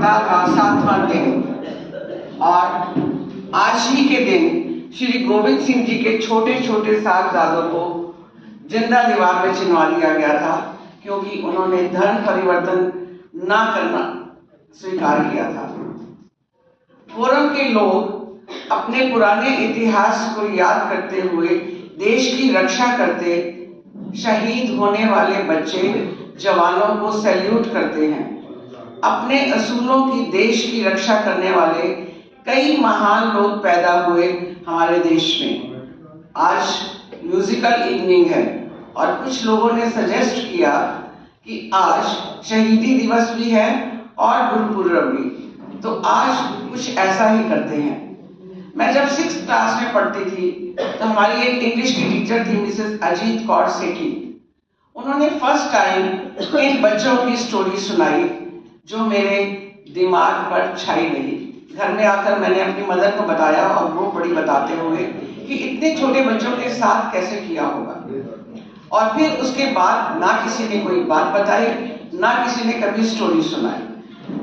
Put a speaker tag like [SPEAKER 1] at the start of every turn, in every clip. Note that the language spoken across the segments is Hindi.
[SPEAKER 1] आपदा का 7वां दिन और आज ही के दिन श्री गोविंद सिंह जी के छोटे छोटे साहबजादों को जिंदा दीवार में चिनवा दिया गया था, क्योंकि उन्होंने धर्म परिवर्तन ना करना स्वीकार किया था। फोरम के लोग अपने पुराने इतिहास को याद करते हुए देश की रक्षा करते शहीद होने वाले बच्चे जवानों को सैल्यूट करते हैं। अपने असूलों की देश की रक्षा करने वाले कई महान लोग पैदा हुए हमारे देश में। आज म्यूजिकल इवनिंग है और कुछ लोगों ने सजेस्ट किया कि आज शहीदी दिवस भी है और गुरुपुरब भी, तो आज कुछ ऐसा ही करते हैं। मैं जब 6th क्लास में पढ़ती थी तो हमारी एक इंग्लिश की टीचर थी मिसेस अजीत कौर सेठी। उन्होंने फर्स्ट टाइम इन बच्चों की स्टोरी सुनाई जो मेरे दिमाग पर छाई रही। घर में आकर मैंने अपनी मदर को बताया और वो बड़ी बताते हुए कि इतने छोटे बच्चों के साथ कैसे किया होगा। और फिर उसके बाद ना किसी ने कोई बात बताई, ना किसी ने कभी स्टोरी सुनाई।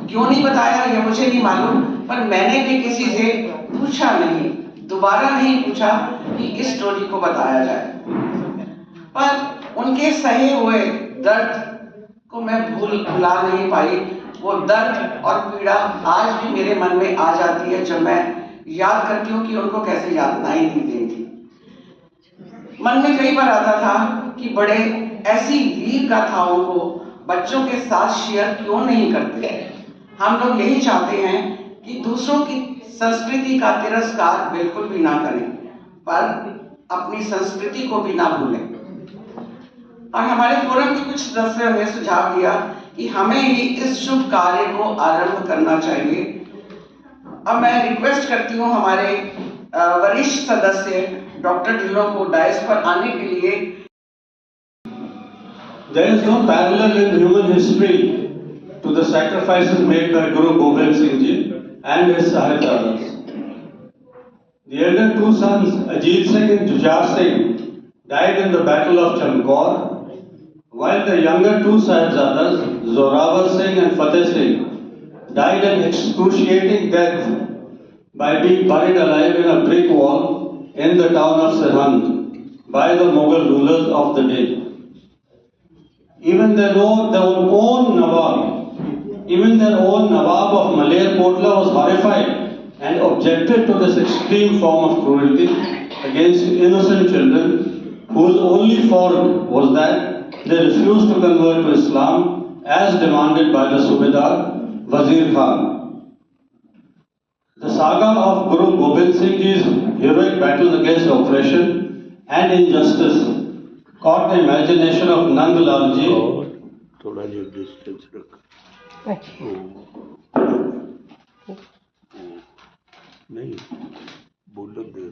[SPEAKER 1] क्यों नहीं बताया ये मुझे नहीं मालूम, पर मैंने भी किसी से पूछा नहीं, दोबारा नहीं पूछा कि इस स्टोरी को बताया जाए। पर उनके सहे हुए दर्द को मैं भुला नहीं पाई। वो दर्द और पीड़ा आज भी मेरे मन में आ जाती है जब मैं याद करती हूँ कि उनको कैसे यातनाएं दी गई थी। मन में कई बार आता था कि बड़े ऐसी वीर गाथाओं को बच्चों के साथ शेयर क्यों नहीं करते। हम लोग यही चाहते हैं कि दूसरों की संस्कृति का तिरस्कार बिल्कुल भी ना करें, पर अपनी संस्कृति को भी ना भूलें। और हमारे फोरम के कुछ सदस्यों ने सुझाव दिया कि हमें ही इस शुभ कार्य को आरंभ करना चाहिए। अब मैं रिक्वेस्ट करती हूँ हमारे वरिष्ठ सदस्य डॉक्टर ढिल्लों को डायस पर आने के लिए।
[SPEAKER 2] There is no parallel in human history to the sacrifices made by Guru Gobind Singh Ji and his Sahibzadas. The elder two sons, Ajit Singh and Jujhar Singh, died in the Battle of Chamkaur, while the younger two Sahibzadas, Zorawar Singh and Fateh Singh, died an excruciating death by being buried alive in a brick wall in the town of Sirhind by the Mughal rulers of the day. Even their own Nawab of Malerkotla was horrified and objected to this extreme form of cruelty against innocent children whose only fault was that they refused to convert to Islam as demanded by the Subedar Wazir Khan. The saga of Guru Gobind Singh Ji's heroic battle against oppression and injustice caught the imagination of Nand Lal Ji.
[SPEAKER 3] थोड़ा जो डिस्टेंस रख नहीं बोलो दे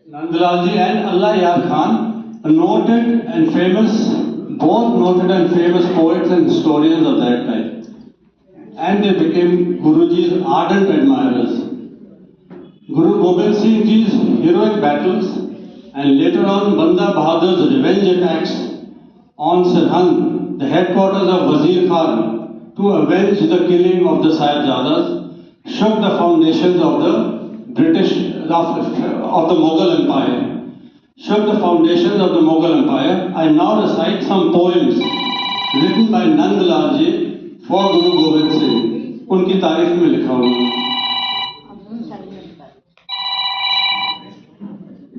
[SPEAKER 2] Nand Lal Ji and Allah Yar Khan, both noted and famous poets and historians of that time, and they became Guruji's ardent admirers. Guru Gobind Singh Ji's heroic battles and later on Banda Bahadur's revenge attacks on Sirhind, the headquarters of Wazir Khan, to avenge the killing of the Sahibzadas, shook the foundations of the Mughal Empire. I now recite some poems written by Nand Lal Ji for Guru Gobind Singh. उनकी तारीफ में लिखा हुआ।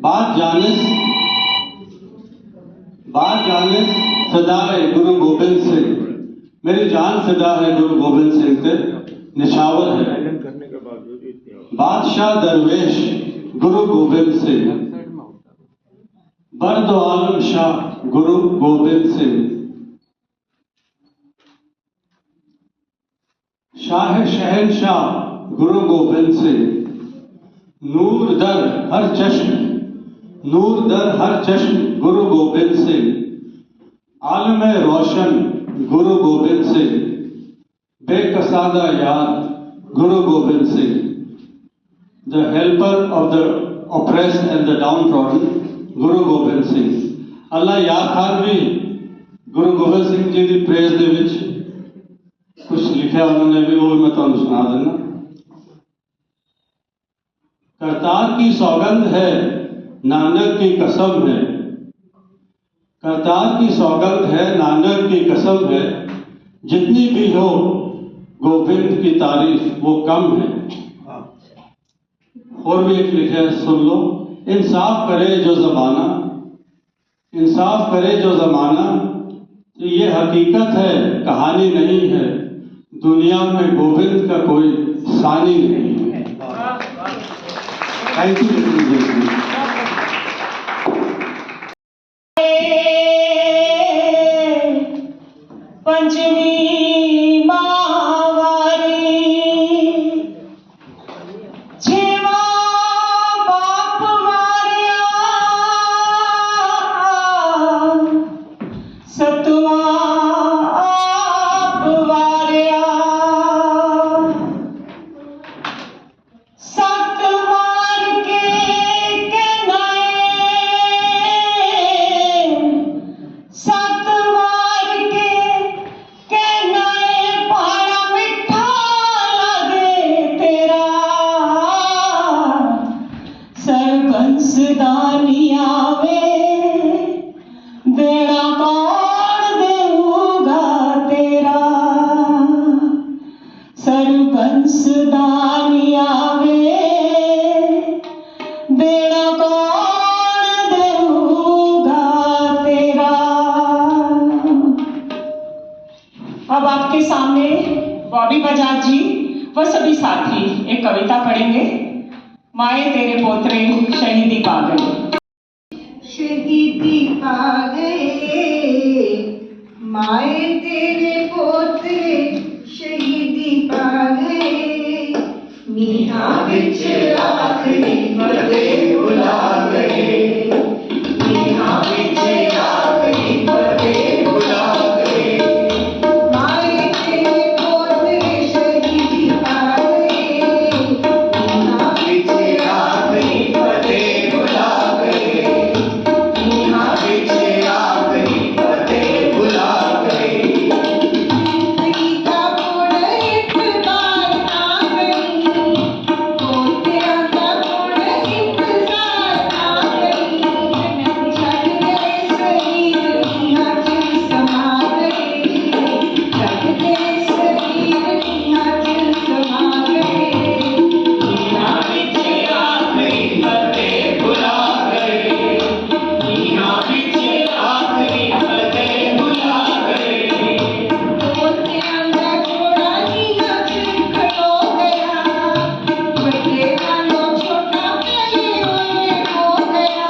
[SPEAKER 2] बात जानिस फिदा है गुरु गोबिंद सिंह, मेरी जान फिदा है गुरु गोबिंद सिंह के निछावर है बादशाह दरवेश गुरु गोबिंद सिंह, बर्द आलम शाह गुरु गोबिंद सिंह, शाह शहनशाह गुरु गोबिंद सिंह, नूर दर हर चश्म गुरु गोबिंद सिंह, आलम रोशन गुरु गोबिंद सिंह, बेकसादा याद Guru Gobind Singh, the helper of the oppressed and the downtrodden Guru Gobind Singh. Allah Yar Khan भी गुरु गोबिंद सिंह जी की प्रेस दे विच लिखा उन्होंने भी, वो भी मैं तुम सुना देना। करतार की सौगंध है, नानक की कसम है। करतार की सौगंध है, नानक की कसम है। जितनी भी हो गोविंद की तारीफ वो कम है। और भी एक लिखा है, सुन लो। इंसाफ करे जो जमाना, इंसाफ करे जो जमाना, ये हकीकत है कहानी नहीं है। दुनिया में गोविंद का कोई सानी नहीं है। Thank you.
[SPEAKER 4] पंचमी मावारी छेवा बाप मारिया, सतवा आप वारिया। सत मार के कहनाए, सत मार के कहनाए पहाड़ा मिठा लगे तेरा। सरबंस दानिया में देना कौन देऊगा तेरा। सरबंस दानिया में देना कौन देऊगा तेरा। अब आपके सामने बॉबी बजाज जी व सभी साथी एक कविता पढ़ेंगे। माए तेरे पोतरे शहीदी पा गए।
[SPEAKER 5] शहीदी पा गए, माए तेरे पोतरे शहीदी पा गए। मीठा बिच आखरी फतेह बुला गए, मीठा बिच आखरी फतेह बुला गए। माए तेरे पोतरे शहीदी पा गए, मीठा बिच आखरी फतेह बुला गए, मीठा बिच आखरी फतेह बुला गए। जिंदगी का मोड़ एक बार आ गई, पोतिया का मोड़ इंतजार आ गई। छट गए शरीर यहाँ चिर समा गए, छट गए शरीर यहाँ चिर समा गए। मीठा बिच आखरी फतेह बुला गए, मीठा बिच आखरी फतेह बुला गए। पोतिया का घोड़ा नीला चिर खड़ो गया, बड़े वालों छोटा पहले ओले हो गया।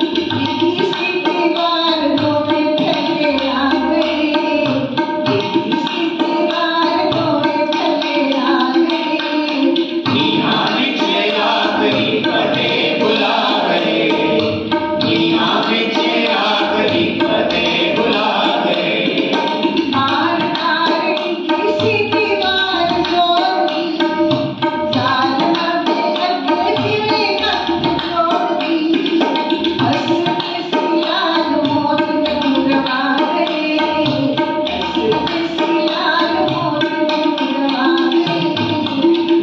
[SPEAKER 5] दिखी सी दीवार दोवे थले आ गए, दिखी सी दीवार दोवे थले आ गए। मीठा बिच आखरी फतेह बुला गए, मीठा बिच आखरी फतेह बुला गए। आर आर किसी दीवार जोड़ी, जालमा में अगे फिरे कत जोड़ दी। हंस के सियाल मौत दूरवा गए, हंस के सियाल मौत दूरवा गए।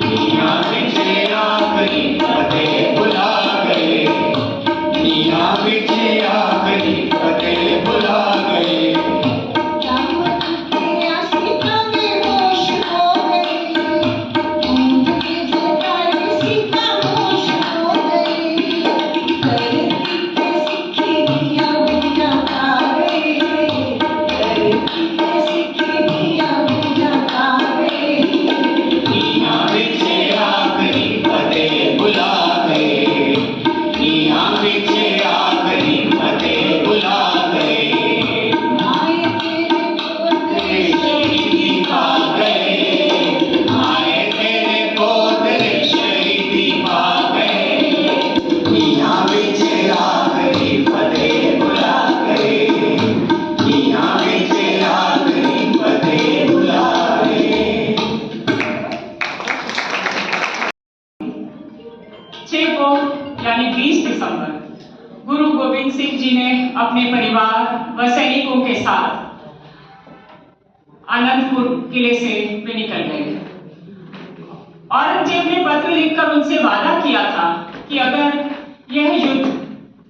[SPEAKER 5] मीठा बिच आखरी फतेह बुला गए, मीठा बिच आखरी फतेह बुला गए। दामन के आसिका में होश खो गई, ऊंट के जगाए सीता होश खो गई। धरती पे सिक्की दिया बुझा पा गए, धरती पे सिक्की दिया बुझा पा गए। मीठा बिच आखरी फतेह बुला गए, मीठा बिच आखरी फतेह बुला गए। माए तेरे पोतरे शहीदी पा गए, माए तेरे पोतरे शहीदी पा गए। मीठा बिच आखरी फतेह बुला गए, मीठा बिच आखरी फतेह बुला गए।
[SPEAKER 4] 6 को यानी 20 दिसंबर गुरु गोविंद सिंह जी ने अपने परिवार व सैनिकों के साथ आनंदपुर किले से वे निकल गए। औरंगजेब ने पत्र लिखकर उनसे वादा किया था कि अगर यह युद्ध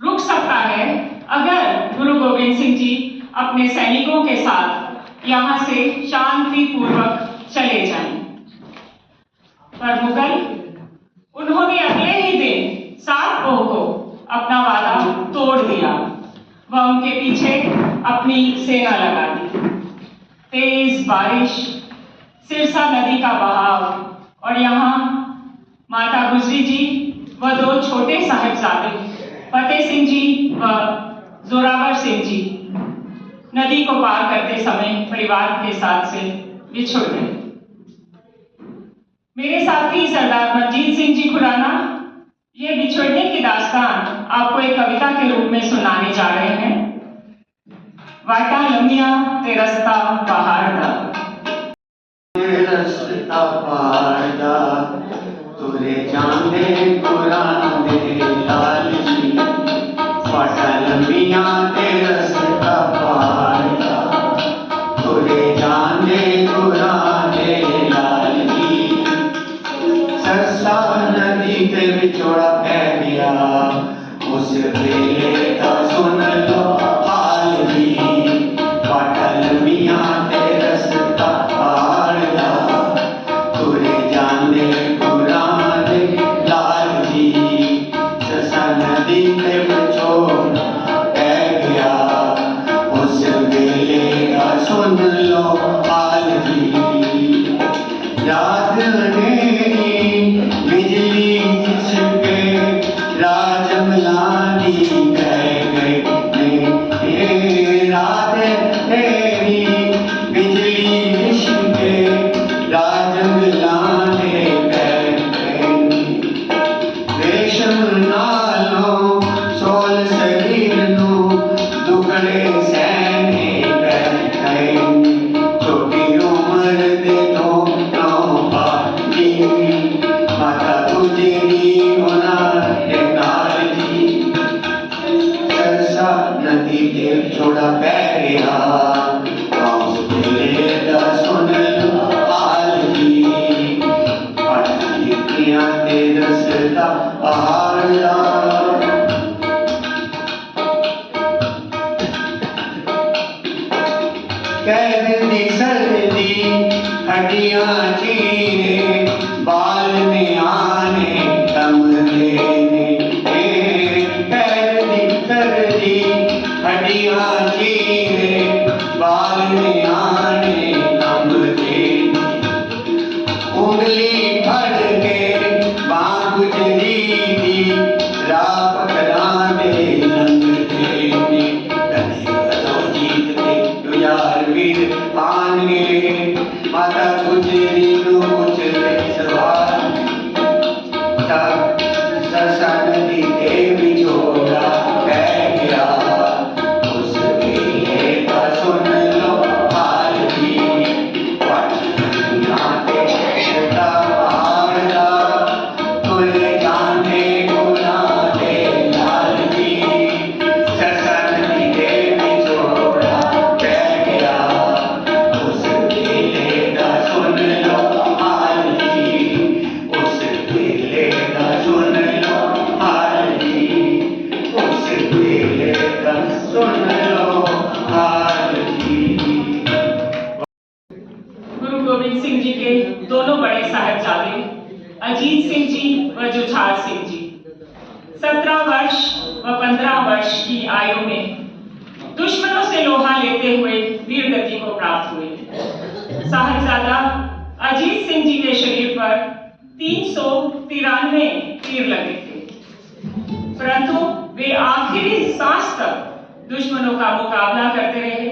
[SPEAKER 4] रुक सकता है, अगर गुरु गोविंद सिंह जी अपने सैनिकों के साथ यहाँ से शांति पूर्वक चले जाएं। पर मुगल उन्होंने अगले ही दिन 7 पोह को अपना वादा तोड़ दिया। वह उनके पीछे अपनी सेना लगा दी। तेज बारिश, सिरसा नदी का बहाव और यहाँ माता गुजरी जी व 2 छोटे साहिबजादे फतेह सिंह जी व जोरावर सिंह जी नदी को पार करते समय परिवार के साथ से बिछुड़ गए। मेरे साथी सरदार मनजीत सिंह जी खुराना ये बिछड़ने की दास्तान आपको एक कविता के रूप में सुनाने जा रहे हैं। वाटा लम्बिया ते रस्ता पहाड़ दा,
[SPEAKER 6] रस्ता पहाड़ दा, तुरे जांदे पुराने लाल जी। वाटा लम्बिया ते रस्ता पहाड़ दा, तुरे जांदे पुराने लाल जी। सरसा नदी के विछोड़ा पै गया, उस वेले दा सुन लो हाल जी। वाटा लम्बिया ते रस्ता पहाड़ दा, तुरे जांदे पुराने लाल जी। सरसा नदी के विछोड़ा पै गया, उस वेले दा सुन लो हाल जी। रात अंधेरी बिजली जिसके राजमलानी कह गई। रात अंधेरी बिजली जिसके राजमलानी कह गई। रेशम नालों सोल शरीर नू दुखड़े सहने कह गई। छोटी उम्र दे माता गुजरी उन्हारे नाल जी। सरसा नदी ते छोड़ा पै गया, उस वेले दा सुन लो हाल जी। पटकियां ते रस्ता पहाड़ दा, कैद दी सर्दी हड्डियां चीरे, बाल में आने कमरे ने। कैद दी सर्दी हड्डियां चीरे, बाल में आने कमरे ने। उंगली फड़ के बांह गुजरी दी, राह पकड़ाने लंघते ने। जीत के यार वीर आन गए, माता गुजरी नु कुछ सवाल। सरसा नदी के बिछोड़ा पै गया, उस वेले दा सुन लो हाल जी। वाटियां ते रस्ता पहाड़ दा, तुरे जांदे पुराने लाल जी। सरसा नदी के बिछोड़ा पै गया, उस वेले दा सुन लो हाल जी। उस वेले दा सुन लो हाल जी। उस वेले दा सुन लो हाल जी।
[SPEAKER 4] गुरु गोविंद सिंह जी के दोनों बड़े साहिबजादे अजीत सिंह जी व जुझार सिंह जी 17 वर्ष व 15 वर्ष की आयु में दुश्मनों से लोहा लेते हुए वीर गति को प्राप्त हुए। साहिबजादा अजीत सिंह जी के शरीर पर 393 तीर लगे थे, परंतु वे आखिरी सांस तक दुश्मनों का मुकाबला करते रहे,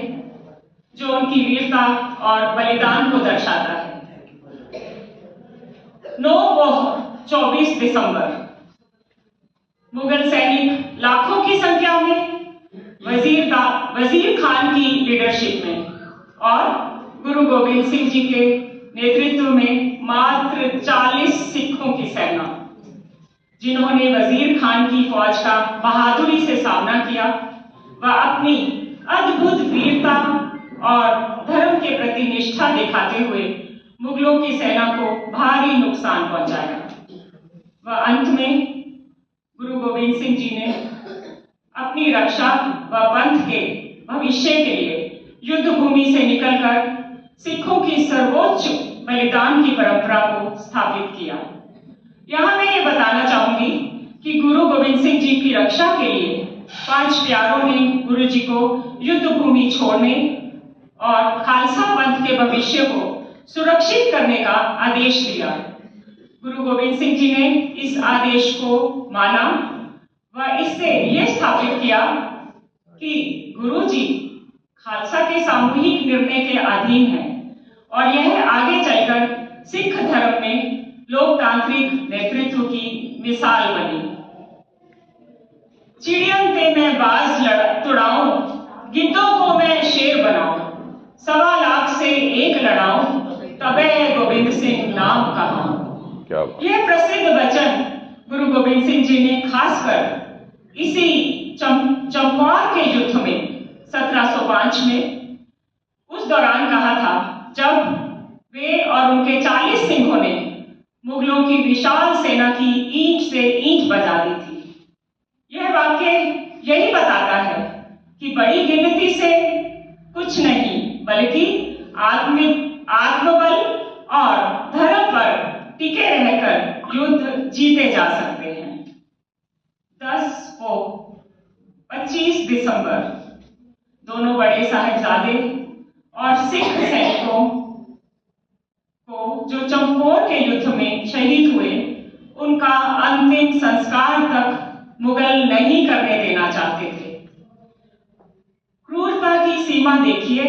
[SPEAKER 4] जो उनकी वीरता और बलिदान को दर्शाता है। 9 पोह 24 दिसंबर मुगल सैनिक लाखों की संख्या में वजीर खान की लीडरशिप में और गुरु गोविंद सिंह जी के नेतृत्व में मात्र 40 सिखों की सेना, जिन्होंने वजीर खान की फौज का बहादुरी से सामना किया व अपनी अद्भुत वीरता और धर्म के प्रति निष्ठा दिखाते हुए मुगलों की सेना को भारी नुकसान पहुंचाया। व अंत में गुरु गोविंद सिंह जी ने अपनी रक्षा व पंथ के भविष्य के लिए युद्ध भूमि से निकलकर सिखों की सर्वोच्च बलिदान की परंपरा को स्थापित किया। यहाँ मैं ये बताना चाहूंगी कि गुरु गोविंद सिंह जी की रक्षा के लिए 5 प्यारों ने गुरु जी को युद्ध भूमि छोड़ने और खालसा पंथ के भविष्य को सुरक्षित करने का आदेश दिया। गुरु गोविंद सिंह जी ने इस आदेश को माना व इससे यह स्थापित किया कि गुरु जी खालसा के सामूहिक निर्णय के अधीन है और यह आगे चलकर सिख धर्म में लोकतांत्रिक नेतृत्व की मिसाल बनी। चिड़ियन ते मैं बाज तुड़ाऊं, गिद्धों को मैं शेर बनाऊं, 1.25 लाख से एक लड़ाऊं, तबे गोविंद सिंह नाम कहा। यह प्रसिद्ध वचन गुरु गोविंद सिंह जी ने खासकर इसी चंपार के युद्ध में 1705 में उस दौरान कहा था, जब वे और उनके 40 सिंहों ने मुगलों की विशाल सेना की ईंट से ईंट बजा दी थी। यह वाक्य यही बताता है कि बड़ी गिनती से कुछ नहीं बल्कि आत्मबल और धर्म पर टिके रहकर युद्ध जीते जा सकते हैं। 10 को 25 दिसंबर दोनों बड़े साहिबजादे और सिख सैनिकों को जो चमकौर के युद्ध में शहीद हुए, उनका अंतिम संस्कार तक मुगल नहीं करने देना चाहते थे। क्रूरता की सीमा देखिए,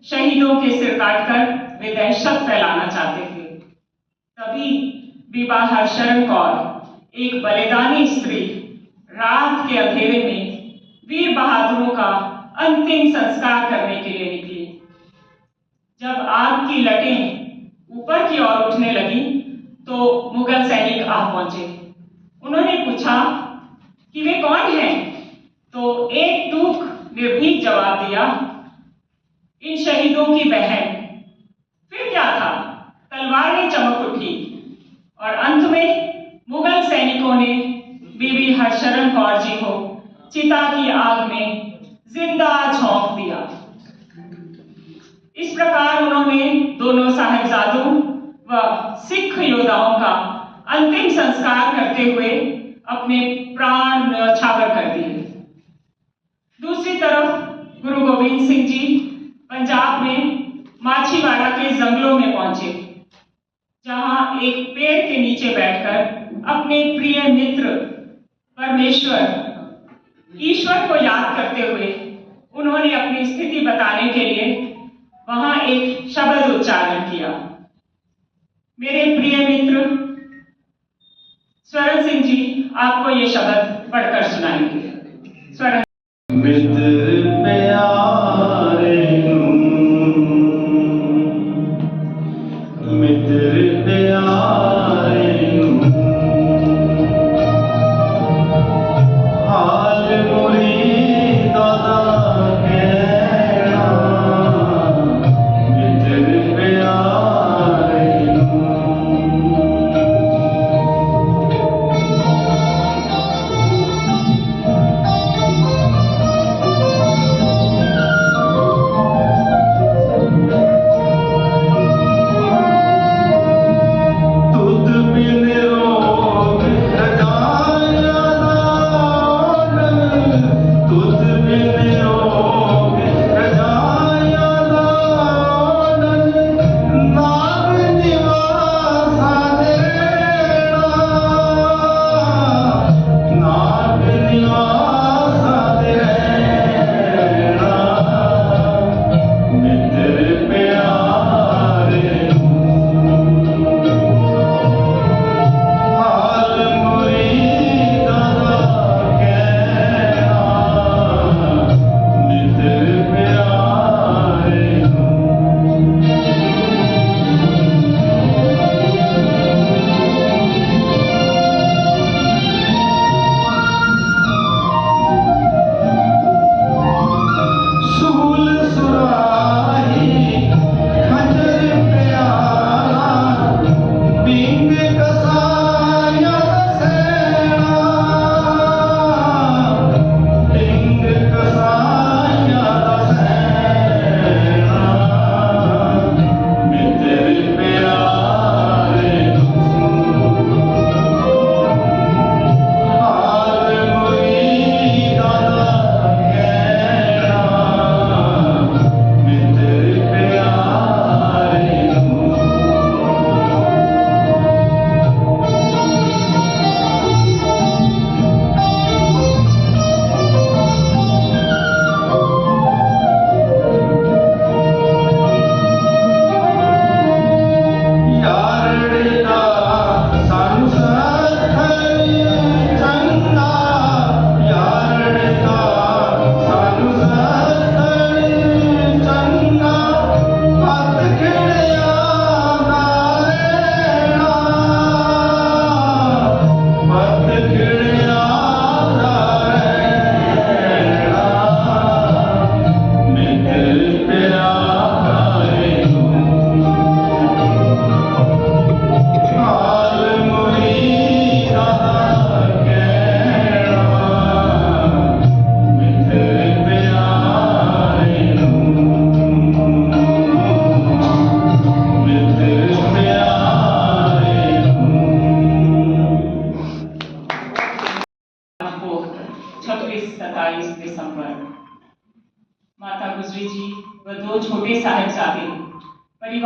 [SPEAKER 4] शहीदों के सिर काटकर वे दहशत फैलाना चाहते थे। तभी बीबा हरशरण कौर, एक बलिदानी स्त्री, रात के अंधेरे में वीर बहादुरों का अंतिम संस्कार करने के लिए निकली। जब आग की लटें ऊपर की ओर उठने लगी तो मुगल सैनिक आ पहुंचे। उन्होंने पूछा कि वे कौन हैं, तो एक टूक निर्भीक जवाब दिया, इन शहीदों की बहन। फिर क्या था, तलवारें चमक उठी और अंत में मुगल सैनिकों ने बीबी हरशरण कौर जी को चिता की आग में जिंदा झोंक दिया। इस प्रकार उन्होंने दोनों साहिबजादों व सिख योद्धाओं का अंतिम संस्कार करते हुए अपने प्राण न्यौछावर कर दिए। दूसरी तरफ गुरु गोविंद सिंह जी पंजाब में माछीवाड़ा के जंगलों में पहुंचे, जहां एक पेड़ के नीचे बैठकर अपने प्रिय मित्र परमेश्वर ईश्वर को याद करते हुए उन्होंने अपनी स्थिति बताने के लिए वहां एक शब्द उच्चारण किया। मेरे प्रिय मित्र स्वरण सिंह जी आपको ये शब्द पढ़कर सुनाएंगे। स्वरण
[SPEAKER 6] मित्र प्यारे मित्र प्यारे हाल मुरीद दा कहना मित्र प्यारे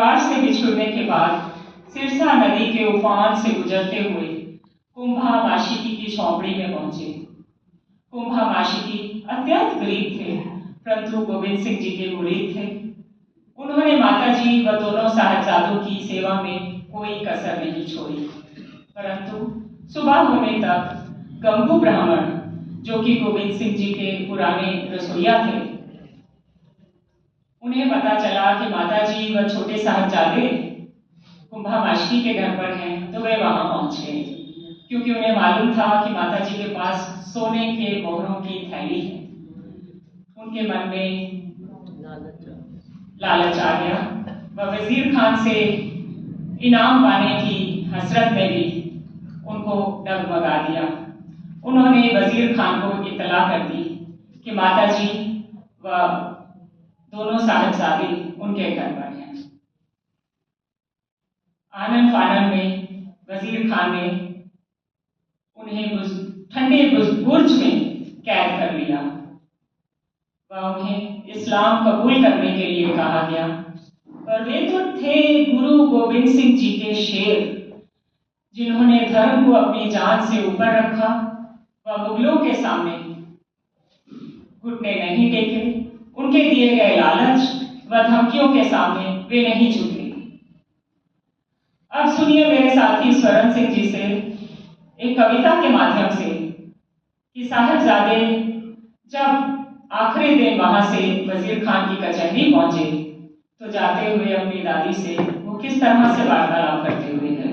[SPEAKER 4] परिवार से बिछुड़ने के बाद सिरसा नदी के उफान से गुजरते हुए कुंभा माशिकी की झोंपड़ी में पहुंचे। कुंभा माशिकी अत्यंत गरीब थे, परंतु गोविंद सिंह जी के मुरीद थे। उन्होंने माताजी व दोनों साहिबजादों की सेवा में कोई कसर नहीं छोड़ी। परंतु सुबह होने तक गंगू ब्राह्मण, जो कि गोविंद सिंह जी के पुराने रसोइया थे, उन्हें पता चला कि माताजी व छोटे साहिबजादे कुंभा माशिकी के घर पर हैं, तो वे वहां पहुंचे, क्योंकि उन्हें मालूम था कि माताजी के पास सोने के मोहरों की थैली है। उनके मन में लालच आ गया। वह वजीर खान से इनाम पाने की हसरत में भी उनको डगमगा दिया। उन्होंने वजीर खान को इत्तला कर दी कि माताजी व दोनों साहिबजादे उनके घर पर हैं। आनन फानन में वजीर खान ने उन्हें ठंडे बुर्ज में कैद कर लिया व उन्हें इस्लाम कबूल करने के लिए कहा गया। पर वे तो थे गुरु गोविंद सिंह जी के शेर, जिन्होंने धर्म को अपनी जान से ऊपर रखा व मुगलों के सामने घुटने नहीं टेके। उनके दिए गए लालच व धमकियों के सामने वे नहीं झुके। अब सुनिए मेरे साथी स्वरण सिंह जी से एक कविता के माध्यम से कि साहिबजादे जब आखिरी दिन वहां से वजीर खान की कचहरी पहुंचे तो जाते हुए अपनी दादी से वो किस तरह से वार्तालाप करते हुए गए।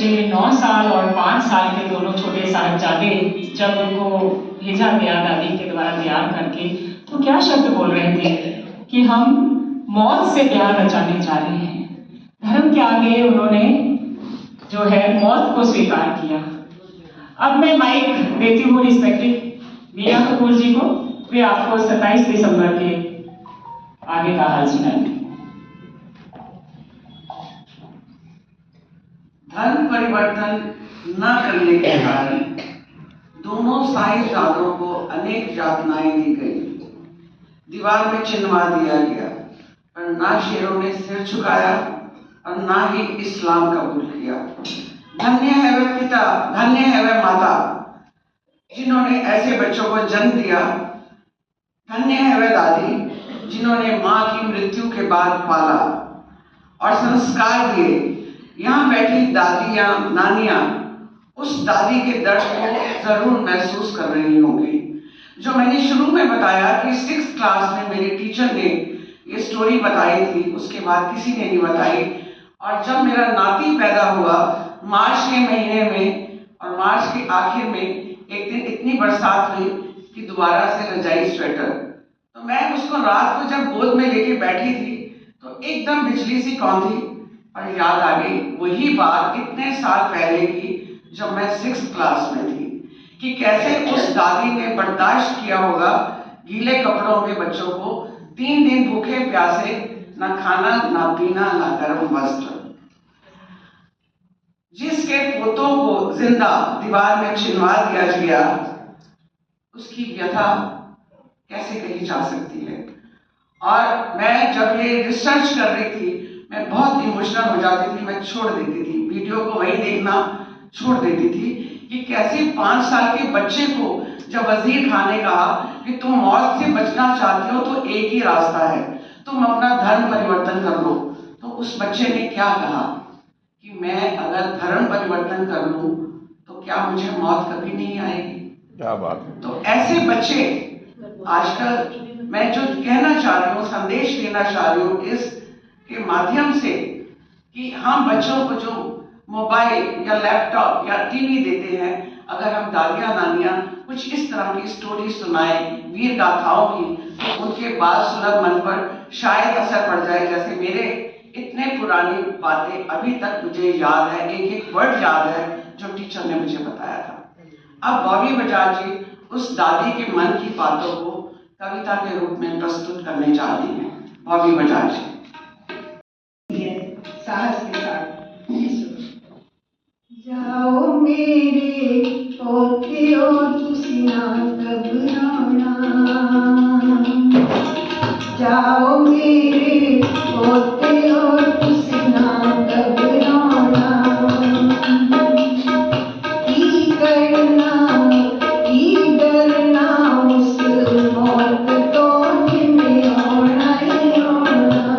[SPEAKER 4] बच्चे 9 साल और 5 साल के दोनों छोटे साहिबजादे जब उनको भेजा गया दादी के द्वारा तैयार करके, तो क्या शब्द बोल रहे थे कि हम मौत से प्यार रचाने जा रहे हैं। धर्म के आगे उन्होंने जो है मौत को स्वीकार किया। अब मैं माइक देती हूँ रिस्पेक्टेड मीरा कपूर जी को, वे आपको 27 दिसंबर के आगे का हाल सुनाएंगे।
[SPEAKER 1] धर्म परिवर्तन न करने के कारण दोनों साहिबजादों को अनेक यातनाएं दी गई, दीवार में चिन्हवा दिया गया, पर ना शेरों ने सिर झुकाया और ना ही इस्लाम कबूल किया। धन्य है वह पिता, धन्य है वह माता जिन्होंने ऐसे बच्चों को जन्म दिया। धन्य है वह दादी जिन्होंने माँ की मृत्यु के बाद पाला और संस्कार दिए। यहाँ बैठी दादियाँ, नानियाँ उस दादी के दर्द को जरूर महसूस कर रही होंगी। जो मैंने शुरू में बताया कि 6th क्लास में मेरे टीचर ने ये स्टोरी बताई थी, उसके बाद किसी ने नहीं बताई। और जब मेरा नाती पैदा हुआ मार्च के महीने में, और मार्च के आखिर में एक दिन इतनी बरसात हुई कि दोबारा से रजाई स्वेटर, तो मैं उसको रात को जब गोद में लेके बैठी थी तो एकदम बिजली सी कौंधी और याद आ गई वही बात इतने साल पहले की जब मैं 6th क्लास में थी, कि कैसे उस दादी ने बर्दाश्त किया होगा गीले कपड़ों में बच्चों को 3 दिन भूखे प्यासे, ना खाना ना पीना ना गर्म वस्त्र। जिसके पोतों को जिंदा दीवार में चिन्हवा दिया गया, उसकी व्यथा कैसे कही जा सकती है। और मैं जब ये रिसर्च कर रही थी मैं बहुत इमोशनल हो जाती थी, मैं छोड़ देती थी वीडियो को, वही देखना छोड़ देती थी कि कैसे 5 साल के बच्चे को जब वजीर खान ने कहा कि तुम मौत से बचना चाहते हो तो एक ही रास्ता है, तुम अपना धर्म परिवर्तन कर लो, तो उस बच्चे ने क्या कहा कि मैं अगर धर्म परिवर्तन कर लूं तो क्या मुझे मौत कभी नहीं आएगी।
[SPEAKER 3] क्या बात है।
[SPEAKER 1] तो ऐसे बच्चे आजकल, मैं जो कहना चाह रही हूँ, संदेश देना चाह रही हूँ इसके माध्यम से कि हम बच्चों को जो मोबाइल या लैपटॉप या टीवी देते हैं, अगर हम दादियाँ नानियाँ कुछ इस तरह की स्टोरी सुनाएं वीर गाथाओं की, तो उनके बाल सुलभ मन पर शायद असर पड़ जाए। जैसे मेरे इतने पुरानी बातें अभी तक मुझे याद है, एक एक वर्ड याद है जो टीचर ने मुझे बताया था। अब बॉबी बजाज जी उस दादी के मन की बातों को कविता के रूप में प्रस्तुत करने जा रही हैं। बॉबी बजाज जी।
[SPEAKER 5] साहस के साथ जाओ मेरे पोतियो तुसी ना घबराना, जाओ मेरे पोतियो तुसी ना घबराना, की करना उस मौत तो जिम्मे होना ही होना,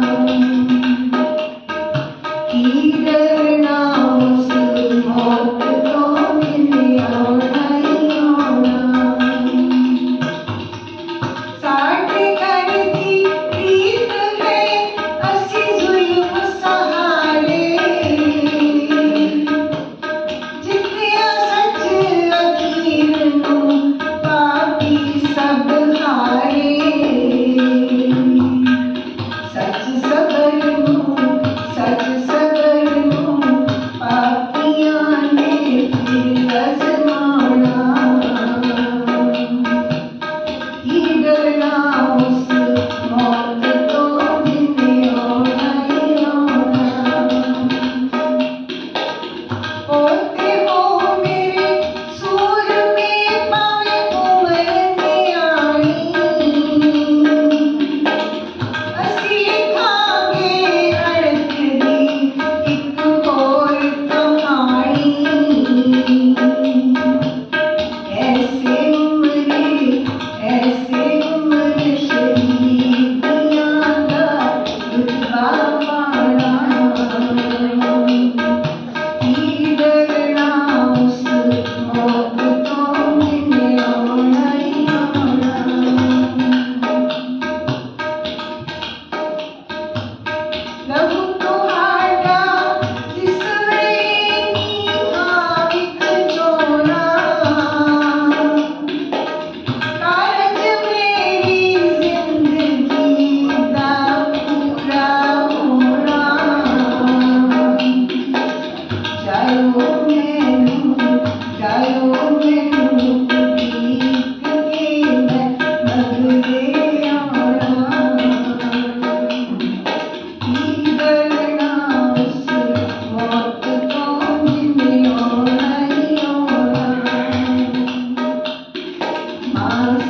[SPEAKER 5] की करना उस मौत तो जिम्मे होना ही होना। साठ करती प्रीत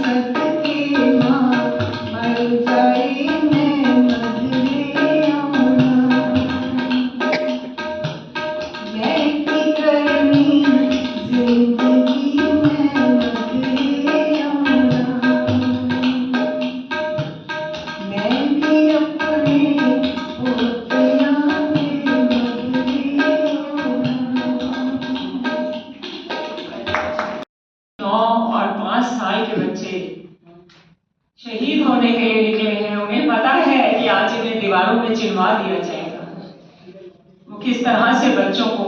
[SPEAKER 5] सत के माँ मर जाए मैं मधुरे आऊँगा। मैं की करनी जिंदगी में मधुरे आऊँगा। मैं भी अपने पोतिया में मधुरे आऊँगा।
[SPEAKER 4] 9 और 5 साल के बच्चे शहीद होने के लिए निकले हैं। उन्हें पता है कि आज इन्हें दीवारों में चिनवा दिया जाएगा। वो किस तरह से बच्चों को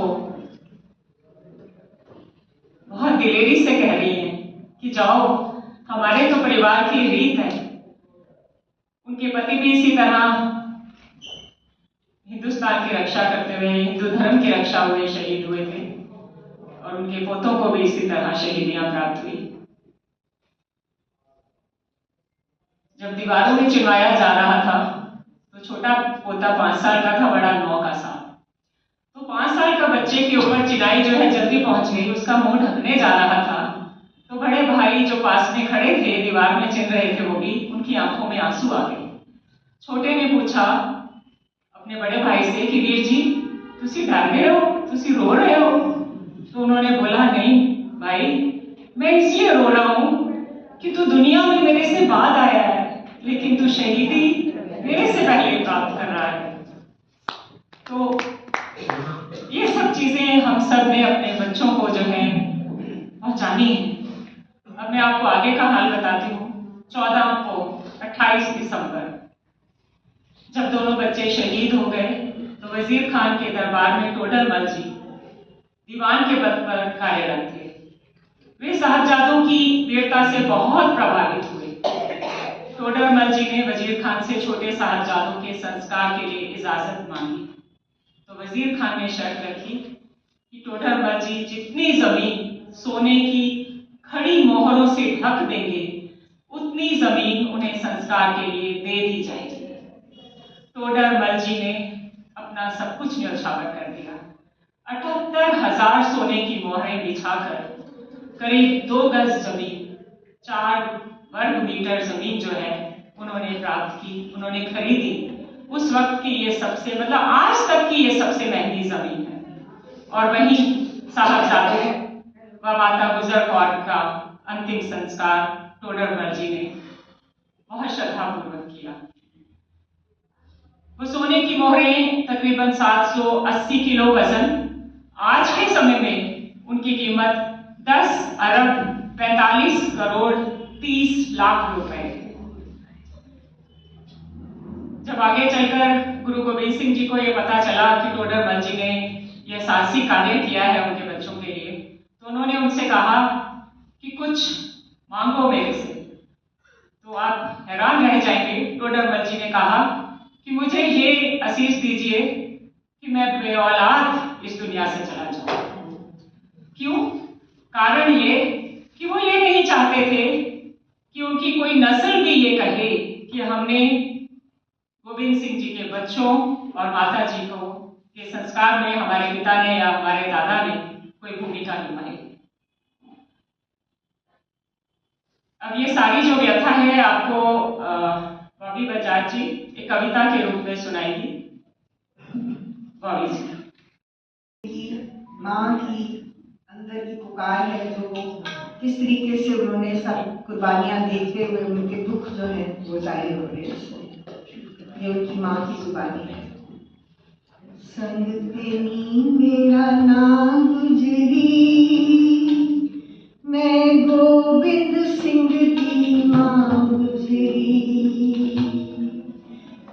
[SPEAKER 4] बहुत दिलेरी से कह रही हैं कि जाओ, हमारे तो परिवार की रीत है। उनके पति भी इसी तरह हिंदुस्तान की रक्षा करते हुए, हिंदू धर्म की रक्षा हुए शहीद हुए थे और उनके पोतों को भी इसी तरह शहीदियां प्राप्त हुई। जब दीवारों में चिनवाया जा रहा था तो छोटा पोता 5 साल का था, बड़ा 9 का साल। तो 5 साल का बच्चे के ऊपर चिनाई जो है जल्दी पहुंच गई, उसका मुंह ढकने जा रहा था तो बड़े भाई जो पास में खड़े थे, दीवार में चिन रहे थे, वो भी उनकी आंखों में आंसू आ गए। छोटे ने पूछा अपने बड़े भाई से कि वीर जी, तुसी डर गए हो, तुसी रो रहे हो? तो उन्होंने बोला, नहीं भाई, मैं इसलिए रो रहा हूं कि तू दुनिया में मेरे से बाद आया है, लेकिन तू शहीदी मेरे से पहले प्राप्त कर रहा है। तो ये सब चीजें हम सब ने अपने बच्चों को जो है पहुंचानी है। अब मैं आपको आगे का हाल बताती हूँ। 14 को 28 दिसंबर जब दोनों बच्चे शहीद हो गए तो वजीर खान के दरबार में टोडर मल जी दीवान के पद पर कार्यरत थे। वे साहबजादों की वीरता से बहुत प्रभावित हुए। टोडर मल जी ने वजीर खान से छोटे साहबजादों के संस्कार के लिए इजाजत मांगी तो वजीर खान ने शर्त रखी कि टोडर मल जी जितनी जमीन सोने की खड़ी मोहरों से ढक देंगे, उतनी जमीन उन्हें संस्कार के लिए दे दी जाएगी। टोडर मल जी ने अपना सब कुछ न्यौछावर कर दिया। 78,000 सोने की मोहरें बिछाकर करीब 2 गज जमीन, 4 वर्ग मीटर जमीन जो है उन्होंने प्राप्त की, उन्होंने खरीदी। उस वक्त की ये सबसे, मतलब आज तक की ये सबसे महंगी जमीन है। और वहीं साहबजादे व माता गुजर कौर का अंतिम संस्कार टोडर मल जी ने बहुत श्रद्धापूर्वक किया। वो सोने की मोहरें तकरीबन 780 किलो वजन, आज के समय में उनकी कीमत 10 अरब 45 करोड़ 30 लाख रुपए। जब आगे चलकर गुरु गोविंद सिंह जी को ये पता चला कि टोडर मल जी ने यह साहसी कार्य किया है उनके बच्चों के लिए, तो उन्होंने उनसे कहा कि कुछ मांगो मेरे से। तो आप हैरान रह जाएंगे। टोडर मल जी ने कहा कि मुझे ये आशीष दीजिए कि मैं बेऔलाद इस दुनिया से चला जाऊं। क्यों? कारण ये कि वो ये नहीं चाहते थे कि उनकी कोई नस्ल भी ये कहे कि हमने गोविंद सिंह जी के बच्चों और माता जी को के संस्कार में हमारे पिता ने या हमारे दादा ने कोई भूमिका निभाई। अब ये सारी जो व्यथा है आपको बॉबी बजाज जी एक कविता के रूप में सुनाएगी। बॉबी जी।
[SPEAKER 5] माँ की अंदर की पुकार है, जो किस तरीके से उन्होंने सब कुर्बानियां देते हुए उनके दुख जो है वो जाहिर हो रहे हैं। ये उनकी माँ की जुबानी है। संग तेनी मेरा नाम गुजरी, मैं गोविंद सिंह की माँ गुजरी।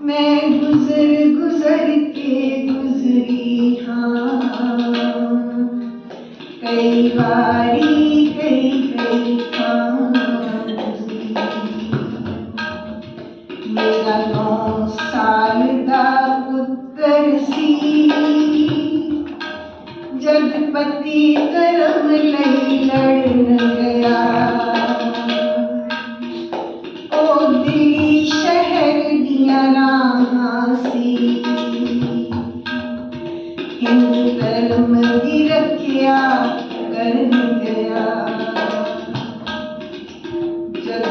[SPEAKER 5] मैं गुजर गुजर के गुजरी, हाँ कई बारी कई कई गुजरी। मेरा 9 साल दा पुत्र सी, जद पति धर्म लई लड़न गया। ओ दिल्ली शहर दिया राहां सी, हिंदू धर्म की रखिया करन गया। जब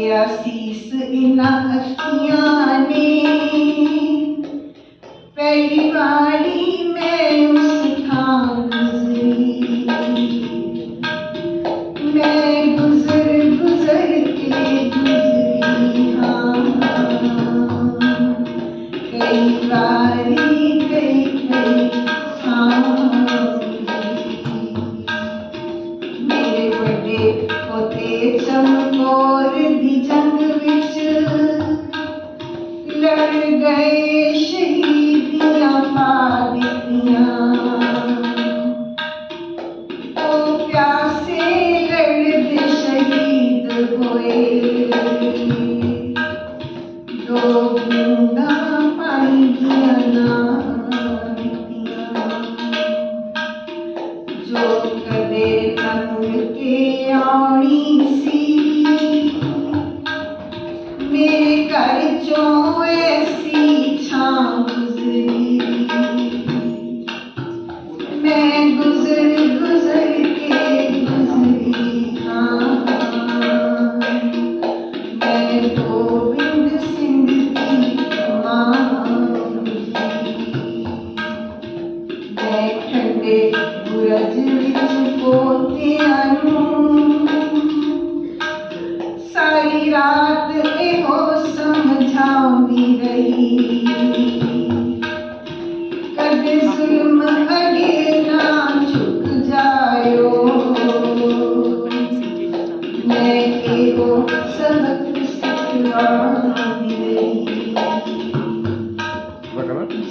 [SPEAKER 5] के आसीस इना अखियां ने पहली बारी मैं उस थां गुजरी, मैं गुजर गुजर के गुजरी हाँ, कई बारी कई कई मेरे बड़े पोते चमकोर दी जंग विच लड़ गए, शहीदियां पा दित्तियां, ओ प्यासे लड़दे शहीद होए, दो बूंदा पानी दियां ना दित्तियां, जो कदे तंग के आनी सी मेरे घर चों ऐसी छां गुजरी, मैं गुजर गुजर के गुजरी हाँ, मैं गोविंद सिंह की मां गुजरी, मैं ठंडे बुरज विच पोतियां नूं सारी रात एहो समझाउंदी रही, कदे जुल्म अगे ना झुक जायो, मैं एहो सबक सिखलाउंदी रही,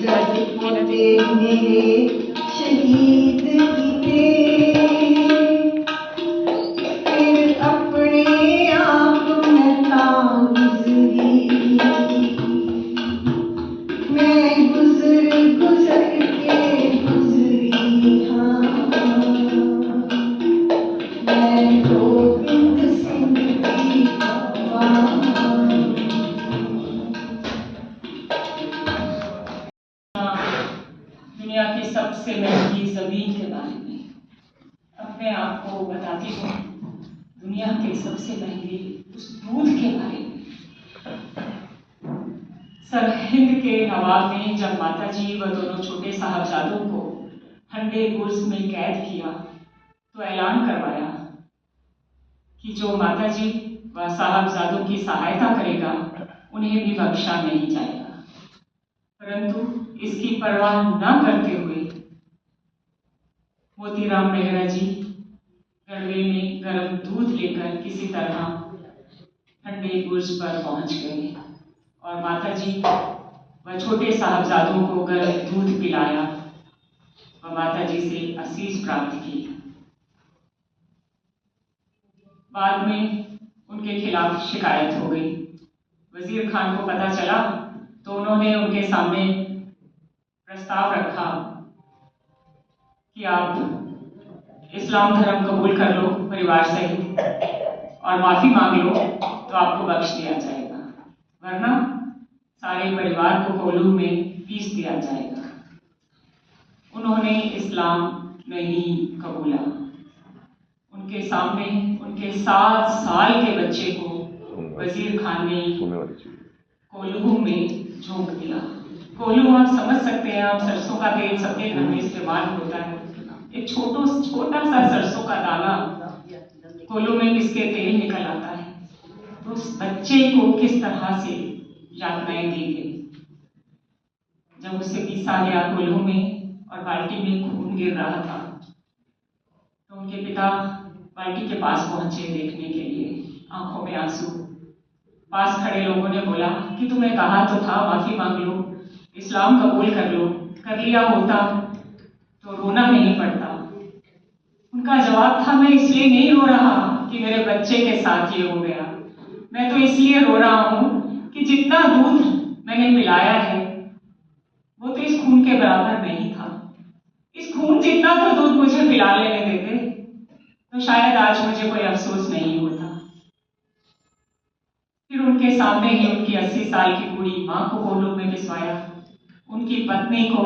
[SPEAKER 5] जज पोते मेरे शहीद कीते, फिर अपने आप में तां गुजरी, मैं गुजर गुजर के गुजरी हाँ, मैं गोविंद सिंह की मां।
[SPEAKER 4] दुनिया की सबसे महंगी जमीन के बारे में अपने आप को बताती हूँ, दुनिया के सबसे महंगे उस दूध के बारे में। सरहिंद के नवाब ने जब माताजी व दोनों छोटे साहबजादों को ठंडे बुर्ज में कैद किया तो ऐलान करवाया कि जो माताजी व साहबजादों की सहायता करेगा उन्हें भी बख्शा नहीं जाएगा। परंतु इसकी परवाह न करते हुए मोतीराम मेहरा जी गड़वे में गर्म दूध लेकर किसी तरह ठंडे बुर्ज पर पहुंच गए और माताजी व छोटे साहबजादों को गर्म दूध पिलाया व माताजी से आशीष प्राप्त की। बाद में उनके खिलाफ शिकायत हो गई। वजीर खान को पता चला तो उन्होंने उनके सामने प्रस्ताव रखा कि आप इस्लाम धर्म कबूल कर लो परिवार सहित और माफी मांग लो तो आपको बख्श दिया जाएगा, वरना सारे परिवार को कोल्हू में पीस दिया जाएगा। उन्होंने इस्लाम नहीं कबूला। उनके सामने उनके 7 साल के बच्चे को वजीर खान ने कोल्हू में झोंक दिया। कोल्हू आप समझ सकते हैं, आप सरसों का तेल सबके घर में इस्तेमाल होता है। एक छोटा सा सरसों का दाना कोल्हू में पिस के तेल निकल आता है, तो उस बच्चे को किस तरह से यातनाएं दी गई। जब उसे पीसा गया कोल्हू में और बाल्टी में खून गिर रहा था तो उनके पिता बाल्टी के पास पहुंचे देखने के लिए, आंखों में आंसू। पास खड़े लोगों ने बोला कि तुम्हें कहा तो था माफी मांग लो, इस्लाम कबूल कर लो, कर लिया होता तो रोना नहीं पड़ता। उनका जवाब था, मैं इसलिए नहीं रो रहा कि मेरे बच्चे के साथ ये हो गया, मैं तो इसलिए रो रहा हूं कि जितना दूध मैंने पिलाया है वो तो इस खून के बराबर नहीं था। इस खून जितना तो दूध मुझे पिला लेने देते तो शायद आज मुझे कोई अफसोस नहीं होता। फिर उनके सामने ही उनकी 80 साल की बूढ़ी मां को कोल्हू में भिजवाया, उनकी पत्नी को।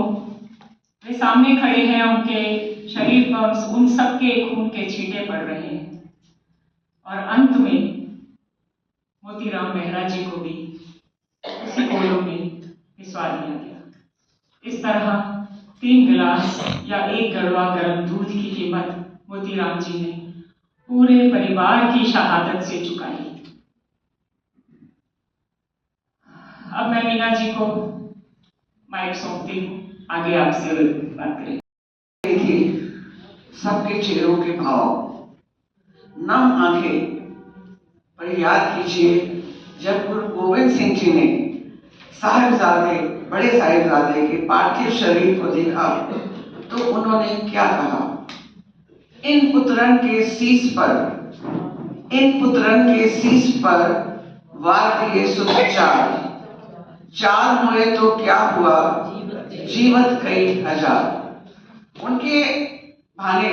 [SPEAKER 4] वे सामने खड़े हैं, उनके शरीर पर उन सबके खून के छींटे पड़ रहे हैं और अंत में मोतीराम मेहरा जी को भी उसी कोयलों में पिसवा दिया गया। इस तरह 3 गिलास या 1 गड़वा गर्म दूध की कीमत मोतीराम जी ने पूरे परिवार की शहादत से चुकाई। अब मैं मीना जी को माइक सौंपती हूँ, आगे आपसे बात करें।
[SPEAKER 1] देखिए सबके चेहरों के भाव, नम आंखें, पर याद कीजिए जब गुरु गोविंद सिंह जी ने साहिबजादे, बड़े साहिबजादे के पार्थिव शरीर को देखा तो उन्होंने क्या कहा? इन पुत्रन के शीश पर वार दिए सुचार, चार हुए तो क्या हुआ, जीवत कई हजार। उनके भाने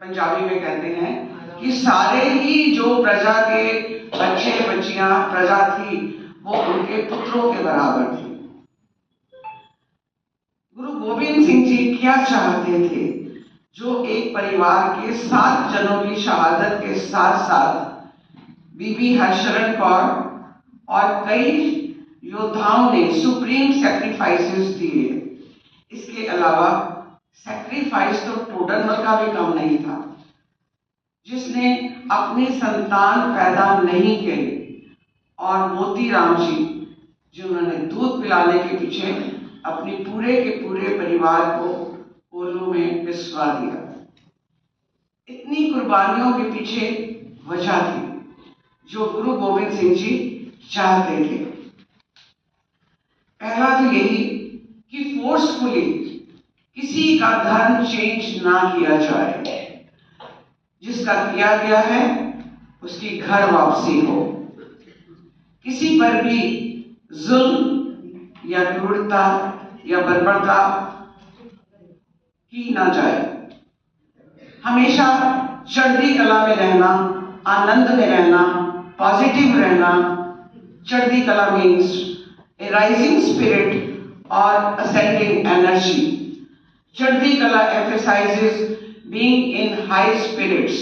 [SPEAKER 1] पंजाबी में कहते हैं कि सारे ही जो प्रजा के बच्चे बच्चियां प्रजा थी वो उनके पुत्रों के बराबर थी। गुरु गोविंद सिंह जी क्या चाहते थे? जो एक परिवार के 7 जनों की शहादत के साथ साथ बीबी हरशरण कौर और कई योद्धाओं ने सुप्रीम सैक्रिफाइसेस दिए। इसके अलावा सैक्रिफाइस तो टोडरमल का भी कम नहीं था, जिसने अपनी संतान पैदा नहीं किए, और मोतीराम जी जिन्होंने दूध पिलाने के पीछे अपने पूरे के पूरे परिवार को कोयलों में पिसवा दिया। इतनी कुर्बानियों के पीछे वजह थी जो गुरु गोविंद सिंह जी चाहते थे। पहला तो यही कि फोर्सफुली किसी का धर्म चेंज ना किया जाए, जिसका किया गया है उसकी घर वापसी हो, किसी पर भी जुल्म या क्रूरता या बर्बरता की ना जाए। हमेशा चढ़ती कला में रहना, आनंद में रहना, पॉजिटिव रहना। चढ़ती कला मीन्स ए राइजिंग स्पिरिट और असेंडिंग एनर्जी। चढ़ती कला emphasizes being in high spirits,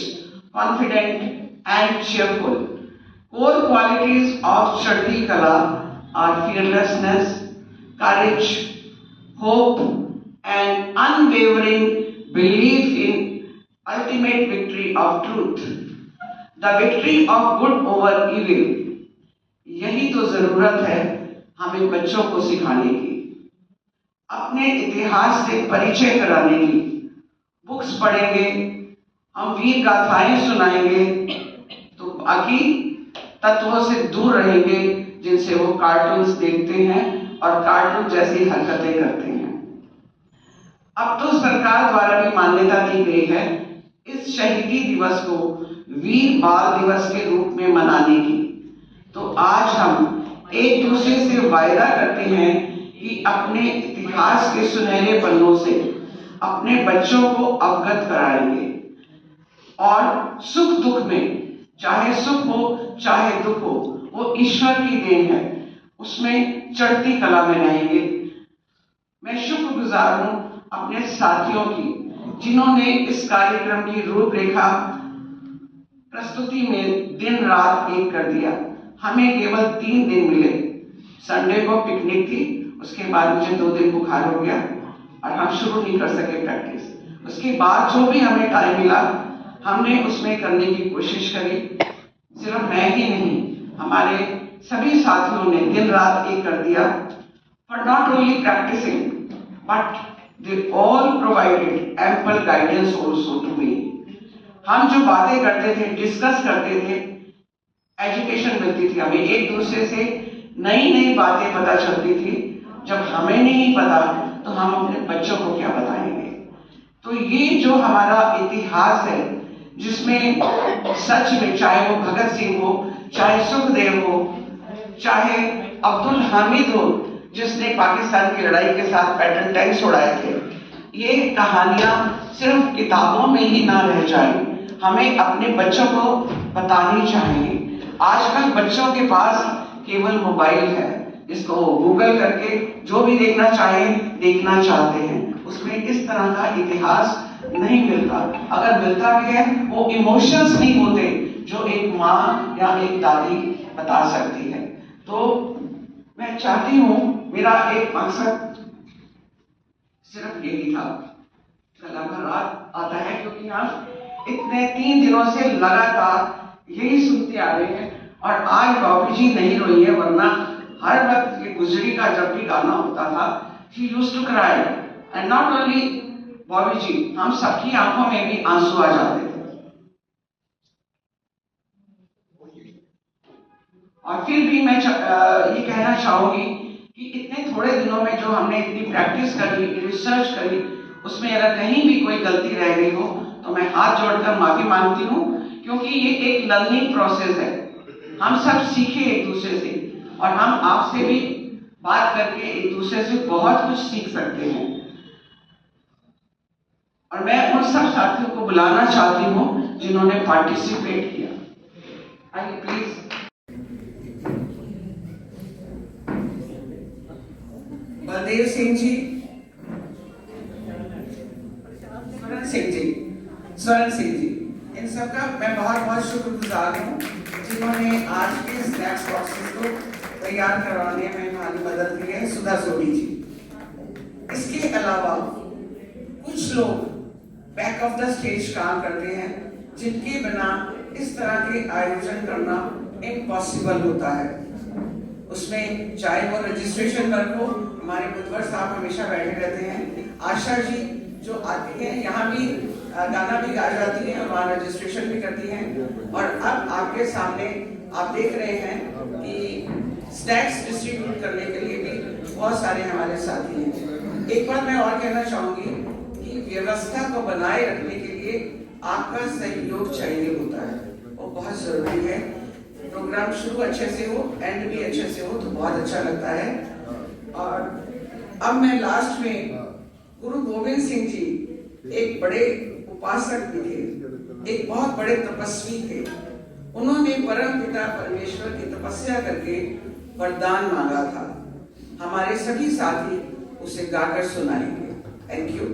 [SPEAKER 1] confident and cheerful. Core qualities of Chढ़ती कला are fearlessness, courage, hope, and unwavering belief in ultimate victory of truth, the victory of good over evil. यही तो जरूरत है हमें बच्चों को सिखाने की, अपने इतिहास से परिचय कराने की। बुक्स पढ़ेंगे, हम वीर गाथाएं सुनाएंगे तो बाकी तत्वों से दूर रहेंगे जिनसे वो कार्टून्स देखते हैं और कार्टून जैसी हरकतें करते हैं। अब तो सरकार द्वारा भी मान्यता दी गई है इस शहीदी दिवस को वीर बाल दिवस के रूप में मनाने की। तो आज हम एक दूसरे से वायदा करते हैं कि अपने इतिहास के सुनहरे पन्नों से अपने बच्चों को अवगत कराएंगे, और सुख दुख में, चाहे सुख हो चाहे दुख हो, वो ईश्वर की देन है, उसमें चढ़ती कला में रहेंगे। मैं शुक्रगुजार हूं अपने साथियों की जिन्होंने इस कार्यक्रम की रूपरेखा प्रस्तुति में दिन रात एक कर दिया। हमें केवल 3 दिन मिले। संडे को पिकनिक थी, उसके बाद मुझे 2 दिन बुखार हो गया और हम शुरू नहीं कर सके प्रैक्टिस। उसके बाद जो भी हमें टाइम मिला हमने उसमें करने की कोशिश करी। सिर्फ मैं ही नहीं, हमारे सभी साथियों ने दिन रात एक कर दिया। For not only practicing but they all provided ample guidance also to me. हम जो बातें करते थे, डिस्कस करते थे, एजुकेशन मिलती थी हमें, एक दूसरे से नई नई बातें पता चलती थी। जब हमें नहीं पता तो हम अपने बच्चों को क्या बताएंगे। तो ये जो हमारा इतिहास है जिसमें सच में, चाहे वो भगत सिंह हो, चाहे सुखदेव हो, चाहे अब्दुल हामिद हो जिसने पाकिस्तान की लड़ाई के साथ पैटर्न टैंक्स उड़ाए थे, ये कहानियां सिर्फ किताबों में ही ना रह जाए, हमें अपने बच्चों को बतानी चाहिए। आजकल बच्चों के पास केवल मोबाइल है, इसको गूगल करके जो भी देखना चाहे देखना चाहते हैं, उसमें इस तरह का इतिहास नहीं मिलता। अगर मिलता भी है वो इमोशंस नहीं होते जो एक माँ या एक दादी बता सकती है। तो मैं चाहती हूँ, मेरा एक मकसद सिर्फ यही था। लगभग रात आता है क्योंकि हम इतने 3 दिनों से लगातार यही सुनते आ रहे हैं, और आज बॉबी जी नहीं रोई है, वरना हर वक्त ये गुजरी का जब भी गाना होता था, she used to cry, and not only Bobby ji, हम सबकी आंखों में भी आंसू आ जाते थे। और फिर भी मैं ये कहना चाहूंगी कि इतने थोड़े दिनों में जो हमने इतनी प्रैक्टिस करी, रिसर्च करी, उसमें अगर कहीं भी कोई गलती रह गई हो तो मैं हाथ जोड़कर माफी मांगती हूँ, क्योंकि ये एक लर्निंग प्रोसेस है। हम सब सीखे एक दूसरे से, और हम आपसे भी बात करके एक दूसरे से बहुत कुछ सीख सकते हैं। और मैं उन सब साथियों को बुलाना चाहती हूँ जिन्होंने पार्टिसिपेट किया। आइए प्लीज। बलदेव सिंह जी, स्वर्ण सिंह जी, इन सबका मैं बहुत बहुत शुक्रगुजार हूँ जिन्होंने आज के स्नैक्स बॉक्सेस को तैयार करवाने में हमारी मदद की है। सुधा सोनी जी। इसके अलावा कुछ लोग बैक ऑफ द स्टेज काम करते हैं, जिनके बिना इस तरह के आयोजन करना इम्पॉसिबल होता है। उसमें चाहे वो रजिस्ट्रेशन वर्क हो, हमारे बुधवार साहब हमेशा बैठे रहते हैं, आशा जी जो आती हैं, यहाँ भी गाना भी गा जाती हैं और वहाँ रजिस्ट्रेशन भी करती हैं। और अब आपके सामने आप देख रहे हैं कि स्नैक्स डिस्ट्रीब्यूट करने के लिए भी बहुत सारे हमारे साथी हैं। एक बात मैं और कहना चाहूंगी कि व्यवस्था को बनाए रखने के लिए आपका सहयोग चाहिए होता है, वो बहुत जरूरी है। प्रोग्राम शुरू अच्छे से हो, एंड भी अच्छे से हो तो बहुत अच्छा लगता है। और अब मैं लास्ट में, गुरु गोविंद सिंह जी एक बड़े उपासक भी थे, एक बहुत बड़े तपस्वी थे। उन्होंने परम पिता परमेश्वर की तपस्या करके वरदान मांगा था। हमारे सभी साथी उसे गाकर सुनाएंगे। Thank you.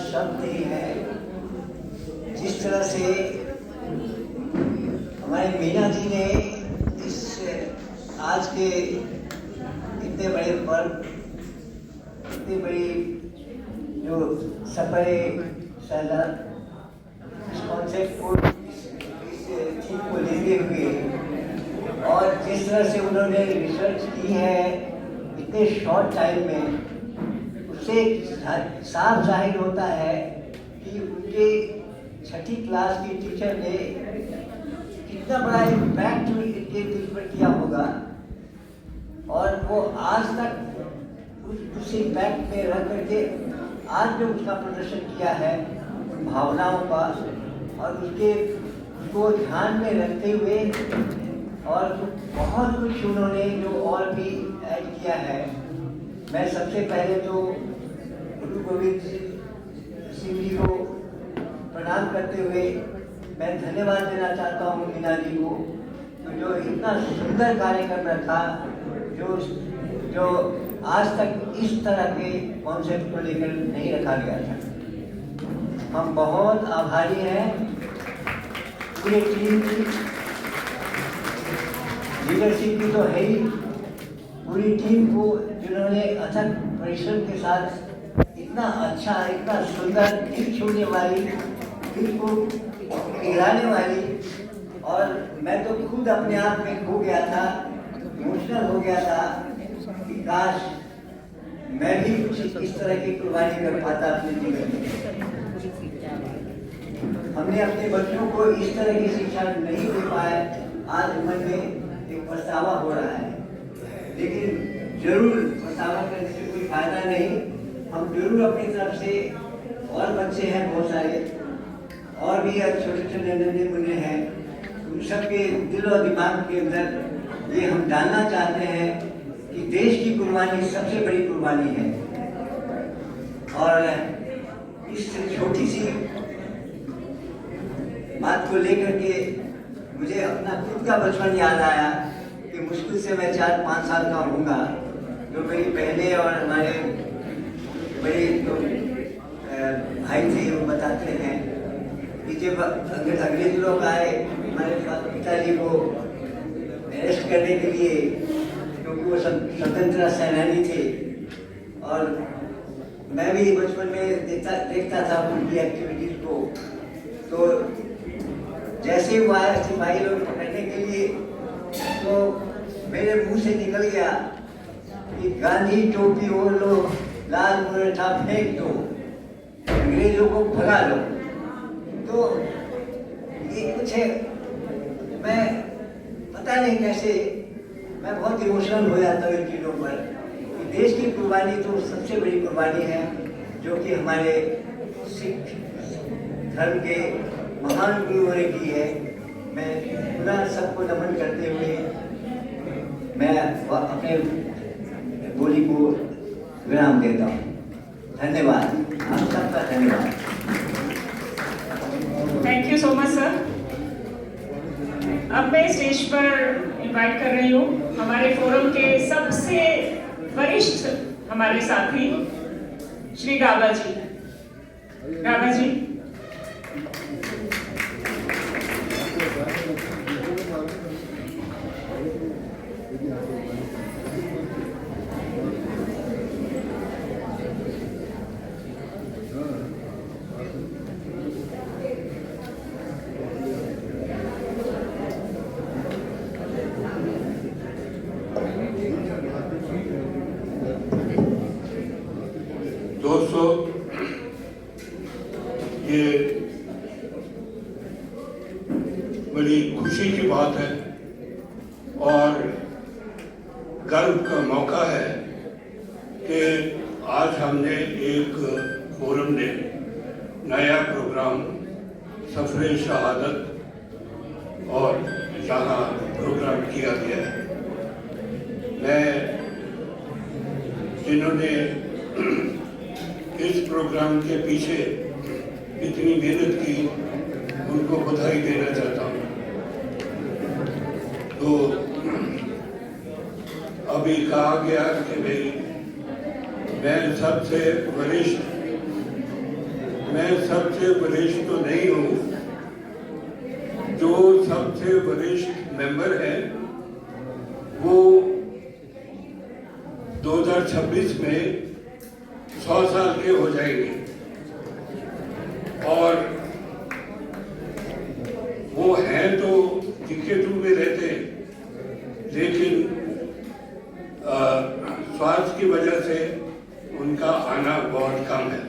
[SPEAKER 7] शब्द नहीं है। जिस तरह से हमारे मीना जी ने इस आज के इतने बड़े पर्व, इतनी बड़ी जो सफरे सरदार इस कॉन्सेप्ट को, इस चीज को लेते हुए, और जिस तरह से उन्होंने रिसर्च की है इतने शॉर्ट टाइम में, उससे साफ जाहिर होता है कि उनके छठी क्लास की टीचर ने कितना बड़ा इम्पैक्ट इनके दिल पर किया होगा, और वो आज तक उस इम्पैक्ट में रह करके आज जो उसका प्रदर्शन किया है उन भावनाओं का, और उसको ध्यान में रखते हुए, और बहुत कुछ उन्होंने जो और भी ऐड किया है। मैं सबसे पहले तो गुरु गोविंद सिंह जी को प्रणाम करते हुए मैं धन्यवाद देना चाहता हूँ मीना जी को, तो जो इतना सुंदर कार्यक्रम रखा, जो आज तक इस तरह के कॉन्सेप्ट को लेकर नहीं रखा गया था। हम बहुत आभारी हैं पूरे टीम की, लीडरशिप की तो है ही, पूरी टीम को जिन्होंने अथक परिश्रम के साथ इतना अच्छा, इतना सुंदर, दिल छूने वाली, दिल को पिघलाने वाली, और मैं तो खुद अपने आप में खो गया था, इमोशनल हो गया था कि काश मैं भी कुछ इस तरह की कुर्बानी कर पाता अपने जीवन में। हमने अपने बच्चों को इस तरह की शिक्षा नहीं दे पाए, आज मन में एक पछतावा हो रहा है, लेकिन जरूर पछतावा करने से कोई फायदा नहीं। हम जरूर अपनी तरफ से, और बच्चे हैं बहुत सारे, और भी छोटे छोटे नन्हे मुन्ने हैं, उन सबके दिल और दिमाग के अंदर ये हम डालना चाहते हैं कि देश की कुर्बानी सबसे बड़ी कुर्बानी है। और इस छोटी सी बात को लेकर के मुझे अपना खुद का बचपन याद आया कि मुश्किल से मैं 4-5 साल का होऊंगा, जो मेरी बहनें और हमारे बड़े जो भाई थे वो बताते हैं कि जब अंग्रेज लोग आए हमारे पिताजी को अरेस्ट करने के लिए, क्योंकि वो स्वतंत्रता सेनानी थे, और मैं भी बचपन में देखता था उनकी एक्टिविटीज को, तो जैसे वो आए सिपाही लोग पकड़ने के लिए, तो मेरे मुंह से निकल गया कि गांधी टोपी ओढ़ लो, लाल मुरठा फेंक दो, अंग्रेजों को भगा लो। तो ये कुछ है, मैं पता नहीं कैसे मैं बहुत इमोशनल हो जाता हूँ इन चीज़ों पर कि देश की कुर्बानी तो सबसे बड़ी कुर्बानी है, जो कि हमारे सिख धर्म के महान गुरुओं ने की है। मैं पुनः सबको नमन करते हुए मैं अपने बोली को विराम देता हूँ। धन्यवाद, आप सबका धन्यवाद।
[SPEAKER 4] Thank you so much sir. अब मैं स्टेज पर इनवाइट कर रही हूँ हमारे फोरम के सबसे वरिष्ठ हमारे साथी श्री गाबा जी। गाबा जी।
[SPEAKER 3] दोस्तों, ये बड़ी खुशी की बात है और गर्व का मौका है कि आज हमने एक फोरम ने नया प्रोग्राम सफरे शहादत और यहाँ प्रोग्राम किया गया है। मैं जिन्होंने इस प्रोग्राम के पीछे इतनी मेहनत की उनको बधाई देना चाहता हूँ। तो अभी कहा गया कि भाई मैं सबसे वरिष्ठ तो नहीं हूँ, जो सबसे वरिष्ठ मेंबर हैं वो 2026 में 100 साल के हो जाएंगे और वो हैं तो टिकेटू में रहते हैं, लेकिन स्वास्थ्य की वजह से उनका आना बहुत कम है।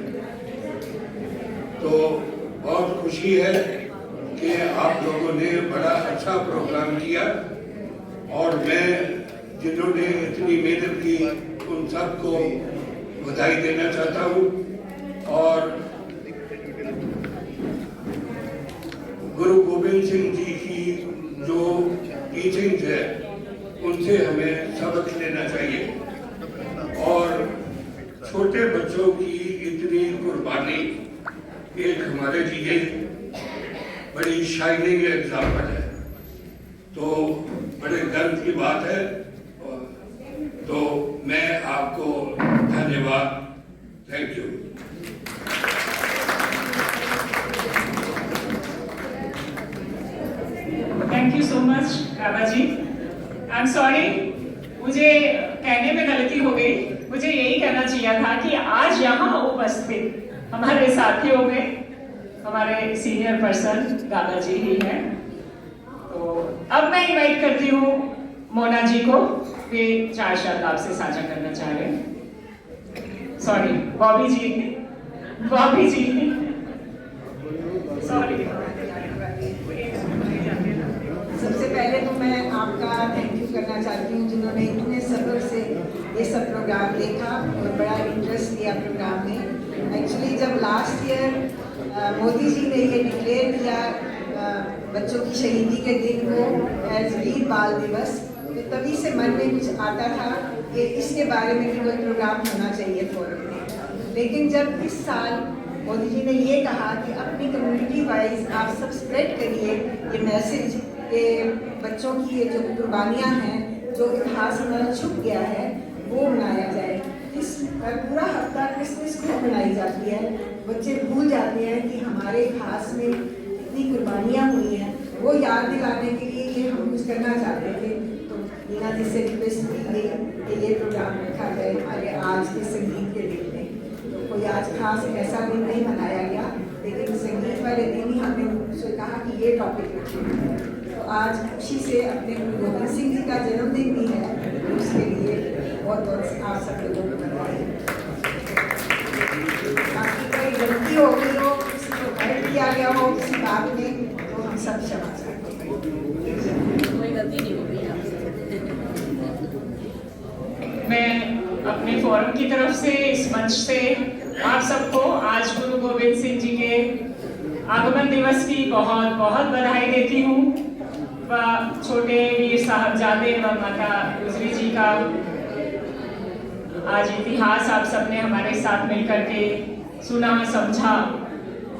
[SPEAKER 3] तो बहुत खुशी है कि आप लोगों ने बड़ा अच्छा प्रोग्राम किया और मैं जिन्होंने इतनी मेहनत की उन सबको बधाई देना चाहता हूँ। और गुरु गोविंद सिंह जी की जो टीचिंग्स है उनसे हमें सबक लेना चाहिए और छोटे बच्चों की इतनी कुर्बानी एक हमारे लिए बड़ी शाइनिंग एग्जाम्पल है। तो बड़े गर्व की बात है। तो मैं आपको धन्यवाद, thank you.
[SPEAKER 4] Thank you so much Baba ji. I am sorry, मुझे कहने में गलती हो गई। मुझे यही कहना चाहिए था कि आज यहाँ उपस्थित हमारे साथियों में हमारे सीनियर पर्सन दादाजी ही हैं। तो अब मैं इनवाइट करती हूँ मोना जी को, वे 4 शब्द आपसे साझा करना चाह रहे हैं। सॉरी बॉबी जी, बॉबी जी सॉरी।
[SPEAKER 5] सबसे पहले तो मैं आपका थैंक यू करना चाहती हूँ जिन्होंने इतने सब्र से ये सब प्रोग्राम देखा और बड़ा इंटरेस्ट लिया प्रोग्राम में। एक्चुअली जब लास्ट ईयर मोदी जी ने ये डिक्लेयर किया बच्चों की शहीदी के दिन को एज वीर बाल दिवस, तो तभी से मन में कुछ आता था कि इसके बारे में भी कोई प्रोग्राम होना चाहिए फोरम में। लेकिन जब इस साल मोदी जी ने ये कहा कि अपनी कम्युनिटी वाइज आप सब स्प्रेड करिए ये मैसेज कि बच्चों की ये जो कुर्बानियाँ हैं, जो इतिहास हमारा छुप गया है, वो मनाया जाए। इस पूरा हफ्ता क्रिसमस को मनाई जाती है। बच्चे भूल जाते हैं कि हमारे इतिहास में इतनी कुर्बानियाँ हुई हैं, वो याद दिलाने के लिए ये हम कुछ करना चाहते थे। तो मीना जी से रिक्वेस्ट की गई कि ये प्रोग्राम रखा जाए हमारे आज के संगीत के दिन में। तो कोई आज खास ऐसा दिन नहीं मनाया गया, लेकिन संगीत वाले दिन ही हमने उनसे कहा कि ये टॉपिक रखें। तो आज खुशी से अपने गुरु गोविंद सिंह जी का जन्मदिन भी है, तो उसके लिए बहुत बहुत आप सब लोगों को बधाई। बाकी कोई गलती हो गई हो, किसी को हर्ट किया गया हो किसी बात में, तो हम सब क्षमा चाहते हैं।
[SPEAKER 4] कोई गलती नहीं होगी। मैं अपने फोरम की तरफ से इस मंच से आप सबको आज गुरु गोविंद सिंह जी के आगमन दिवस की बहुत बहुत बधाई देती हूँ। व छोटे वीर साहबजादे व माता गुजरी जी का आज इतिहास आप सबने हमारे साथ मिलकर के सुना समझा।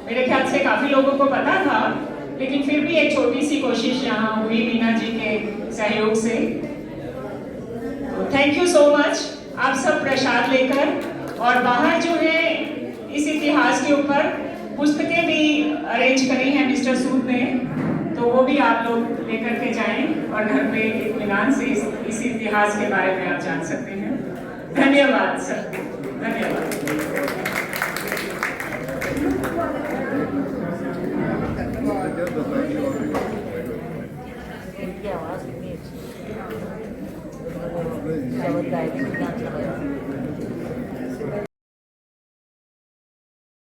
[SPEAKER 4] मेरे ख्याल से काफी लोगों को पता था, लेकिन फिर भी एक छोटी सी कोशिश यहाँ हुई मीना जी के सहयोग से। Thank you so much. आप सब प्रसाद लेकर, और बाहर जो है इस इतिहास के ऊपर पुस्तकें भी अरेंज करी हैं मिस्टर सूद ने, तो वो भी आप लोग लेकर के जाएं और घर पे इत्मीनान से इस इतिहास के बारे में आप जान सकते हैं। धन्यवाद सर, धन्यवाद।
[SPEAKER 8] आवाज